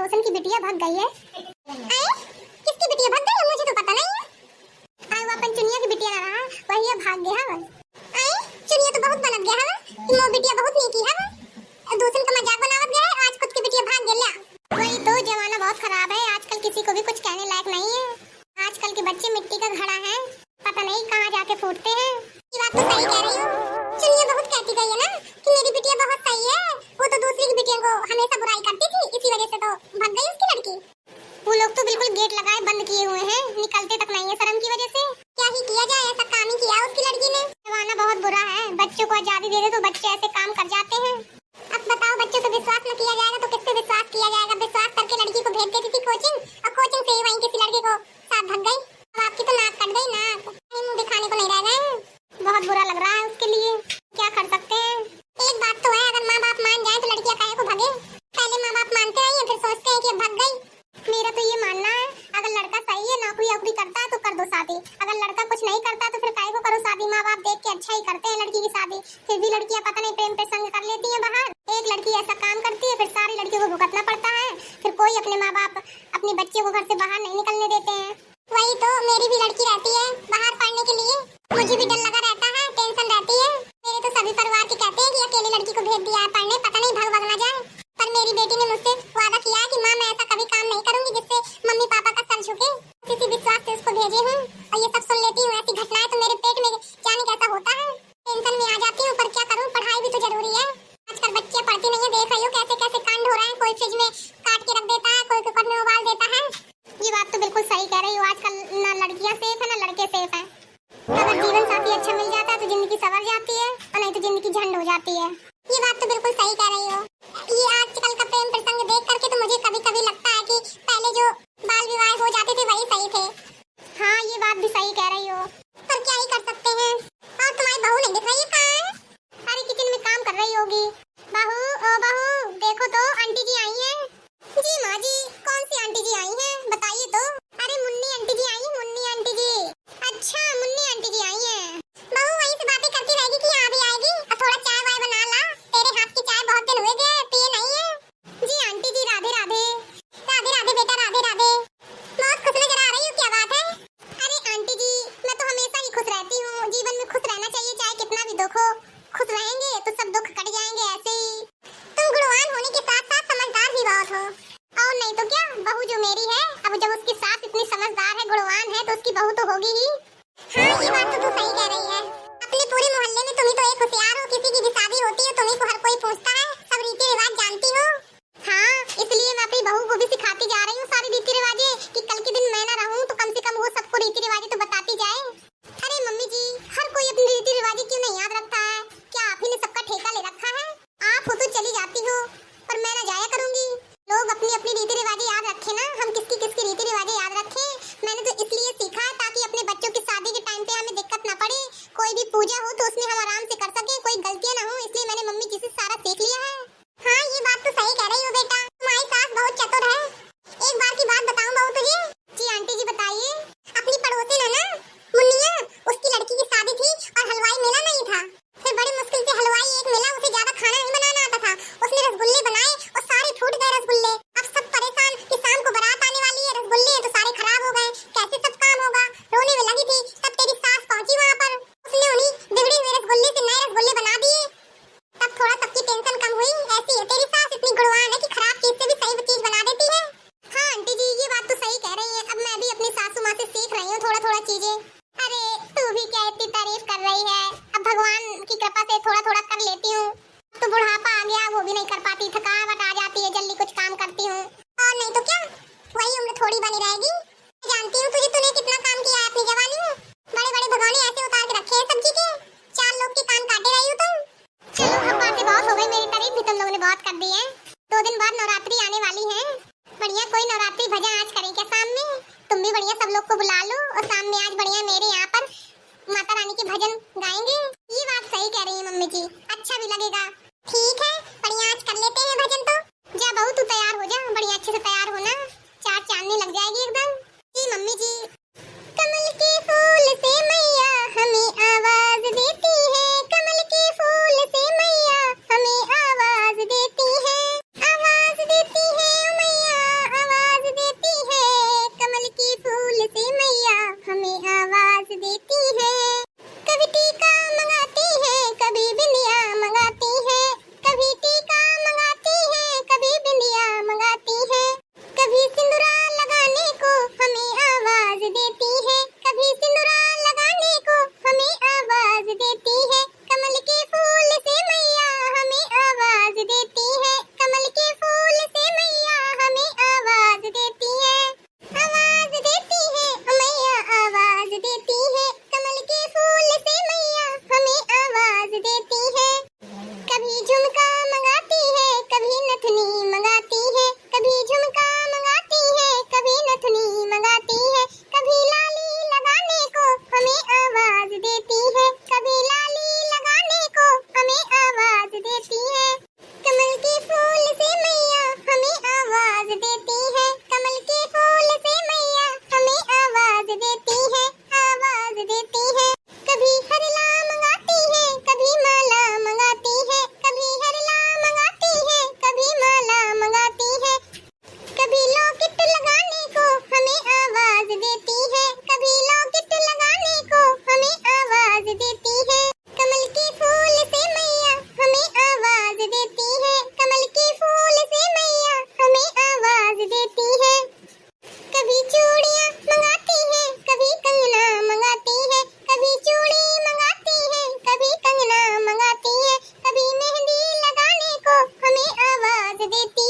रोशन की बिटिया भाग गई है। किसकी बिटिया भाग गई है मुझे तो पता नहीं है। वो अपन चुनिया की बिटिया रहा वही भाग गया है। चुनिया तो बहुत बनत गया है कि वो बिटिया बहुत नीकी है। दूसरे का मजाक बनावत गया है, आज खुद की बिटिया भाग गया। वही तो जमाना बहुत खराब है, आजकल किसी को भी कुछ कहने लायक नहीं है। आजकल के बच्चे मिट्टी का घड़ा है, पता नहीं कहाँ जाके फूटते हैं। ये बात तो सही कह रही हो। चुनिया बहुत कहती गई है ना कि मेरी बिटिया बहुत सही है, वो तो दूसरी की बिटिया को हमेशा बुराई करती थी, इसी वजह से तो भाग गई उसकी लड़की। वो लोग तो बिल्कुल गेट लगाए बंद किए हुए हैं, निकलते तक नहीं है शर्म की वजह से। क्या ही किया जाए, ऐसा काम ही किया उसकी लड़की ने। जमाना बहुत बुरा है, बच्चों को आजादी दे दे तो बच्चे ऐसे काम कर जाते हैं। अब बताओ, बच्चों पे विश्वास न किया जाएगा तो किस पे विश्वास किया जाएगा। विश्वास करके लड़की को भेज देती थी कोचिंग, और कोचिंग से ही वहीं किसी लड़के को साथ भाग गई। अब आपकी तो नाक कट गई, नाक मुंह दिखाने को नहीं रह गए। बहुत बुरा लग रहा है उसके लिए, क्या कर सकते हैं। एक बात तो है, अगर माँ बाप मान जाए तो लड़कियां काहे को भागे। पहले माँ बाप मानते हैं, फिर सोचते हैं कि अब भाग गई। मेरा तो ये मानना है, अगर लड़का सही है, नौकरी वोकरी करता है तो कर दो शादी। अगर लड़का कुछ नहीं करता तो फिर काहे को करो शादी। माँ बाप देख के अच्छा ही करते हैं लड़की की शादी। फिर भी लड़कियां पता नहीं प्रेम प्रसंग कर लेती हैं बाहर। एक लड़की ऐसा काम करती है, फिर सारी लड़कियों को भुगतना पड़ता है। फिर कोई अपने माँ बाप अपने बच्चे को घर से बाहर नहीं निकलने देते हैं। वही तो, मेरी भी लड़की रहती है बाहर पढ़ने के लिए, मुझे भी डर लगा रहता है, टेंशन रहती है। मेरे तो सभी परिवार के कहते हैं कि अकेली लड़की को भेज दिया है पढ़ने, पता नहीं भाग भाग ना जाए। पर मेरी बेटी ने मुझसे वादा किया है कि माँ मैं ऐसा कभी काम नहीं करूंगी जिससे मम्मी पापा का सर झुके। किसी विश्वास से उसको भेजे हूँ, और ये सब सुन लेती हूँ ऐसी घटनाएं तो मेरे पेट में जाने कैसा होता है, टेंशन में आ जाती हूँ। पर क्या करूँ, पढ़ाई भी तो जरूरी है। आजकल बच्चे पढ़ती नहीं है, देख रही हो कैसे कैसे कांड हो रहे हैं। कोई फ्रिज में काट के रख देता है, कोई कुकर में उबाल देता है। ये बात तो बिल्कुल सही कह रही हो, आजकल ना लड़कियां सेफ है ना लड़के सेफ है। अगर जीवन साथी अच्छा मिल जाता है तो जिंदगी संवर जाती है, और नहीं तो जिंदगी झंड हो जाती है। ये बात तो बिल्कुल सही कह रही हो। ये आजकल का प्रेम प्रसंग देख करके तो मुझे कभी कभी लगता है कि पहले जो बाल विवाह हो जाते थे वही सही थे। हाँ, ये बात भी सही कह रही हो, पर क्या ही कर सकते हैं। और तुम्हारी बहू नहीं दिख रही है, कहाँ है? अरे किचन में काम कर रही होगी। बहू, ओ बहू, देखो तो आंटी जी आई हैं। जी माँ जी, कौन सी आंटी जी आई हैं, बताइए तो। अरे मुन्नी आंटी जी आई हैं, मुन्नी आंटी जी। अच्छा, मुन्नी आंटी जी आई हैं। बहू वहीं से बातें करती रहेगी कि यहाँ भी आएगी, और थोड़ा चाय वाय बना ला, तेरे हाथ की चाय बहुत दिन हुए गए पिए नहीं है। जी आंटी जी, राधे राधे। राधे राधे बेटा, राधे राधे। बहुत खुश नजर आ रही हो, क्या बात है? अरे आंटी जी, मैं तो हमेशा ही खुश रहती हूँ, जीवन में खुश रहना चाहिए, चाहे कितना भी दुख हो। खुश रहेंगे तो सब दुख कट जाएंगे ऐसे ही। तुम गुणवान होने के साथ साथ समझदार भी बहुत हो। और नहीं तो क्या, बहू जो मेरी है, अब जब उसकी सास इतनी समझदार है, गुणवान है, तो उसकी बहू तो होगी ही। हाँ, ये बात तो तू सही कह रही है। अपने पूरे मोहल्ले में तुम ही तो एक होशियार हो, किसी की भी शादी होती है तुम्ही को हर कोई पूछता है, सब रीति रिवाज जानती हो। हाँ, इसलिए मैं अपनी बहू को भी सिखाती जा रही हूँ सारी रीति रिवाजें, कि कल के दिन मैं ना रहूँ तो कम से कम वो सबको रीति रिवाजें तो बताती जाए। अरे मम्मी जी, हर कोई अपनी रीति रिवाजें क्यों नहीं याद रखता है? क्या आप ही ने सबका ठेका ले रखा है? आप हो तो चली जाती हो, पर मैं ना जाया करूंगी। लोग अपनी अपनी रीति रिवाजें याद रखें ना, हम किसकी किसकी रीति रिवाजें याद रखें। मैंने तो इसलिए सीखा है ताकि अपने बच्चों की शादी के टाइम पे हमें दिक्कत ना पड़े। कोई भी पूजा हो तो उसमें हम आराम से कर सके, कोई गलतियां ना हो, इसलिए मैंने मम्मी जी से सारा सीख लिया है। हाँ, ये बात तो सही कह रही हो बेटा, तुम्हारी सास बहुत चतुर है। एक बार की बात बताऊं बहू तुझे? जी आंटी जी, बताइए। अपनी पड़ोसी है ना मुन्निया, उसकी लड़की की शादी थी और हलवाई मिला नहीं था। फिर बड़ी मुश्किल से हलवाई एक मिला, उसे ज्यादा खाना नहीं बनाना आता था। उसने रसगुल्ले बनाए और सारे फूट गए रसगुल्ले। अब सब परेशान कि शाम को बारात आने वाली है, रसगुल्ले तो सारे खराब हो गए, कैसे सब काम होगा। रोने में लगी थी, तब तेरी सास पहुंची वहाँ पर। उसने उन्हीं बिगड़े हुए रसगुल्ले से नए रसगुल्ले बना दिए। तब थोड़ा सबकी टेंशन कम हुई। ऐसी है तेरी सास, इतनी गुणवान है कि खराब चीज से भी सही चीज बना देती है। हाँ आंटी जी, ये बात तो सही कह रही है। अब मैं भी अपनी सासू माँ से सीख रही हूँ थोड़ा थोड़ा चीजें। अरे तू भी क्या इतनी तारीफ कर रही है, अब भगवान की कृपा से थोड़ा थोड़ा कर लेती हूँ। तो बुढ़ापा आ गया, वो भी नहीं कर पाती, थकावट आ जाती है, जल्दी कुछ काम करती हूँ। और नहीं तो क्या, वही उम्र थोड़ी बनी रहेगी। जानती हूँ तूने कितना काम किया है अपनी जवानी में। बड़े बड़े भगवाने ऐसे उतार के रखे हैं सब्जी के, 4 लोग के कान काटे रही हो तुम। चलो अब बातें बहुत हो गई, मेरी तारीफ भी तुम लोगों ने बहुत कर दी है। 2 दिन बाद नवरात्रि आने वाली है, बढ़िया कोई नवरात्रि भजन आज करें क्या शाम में? तुम भी बढ़िया सब लोग को बुला लो, और शाम में आज बढ़िया मेरे यहाँ पर माता रानी के भजन गाएंगे। ये बात सही कह रही है मम्मी जी, अच्छा भी लगेगा। ठीक है, बढ़िया आज कर लेते हैं भजन। तो जा बहू, तू तैयार हो जा, बढ़िया अच्छे से तैयार होना, 4 चांदनी लग जाएगी एकदम। जी मम्मी जी। कमल के फूल से मैया हमें आवाज देती है, कमल के फूल से मैया हमें आवाज देती है, आवाज देती है मैया देती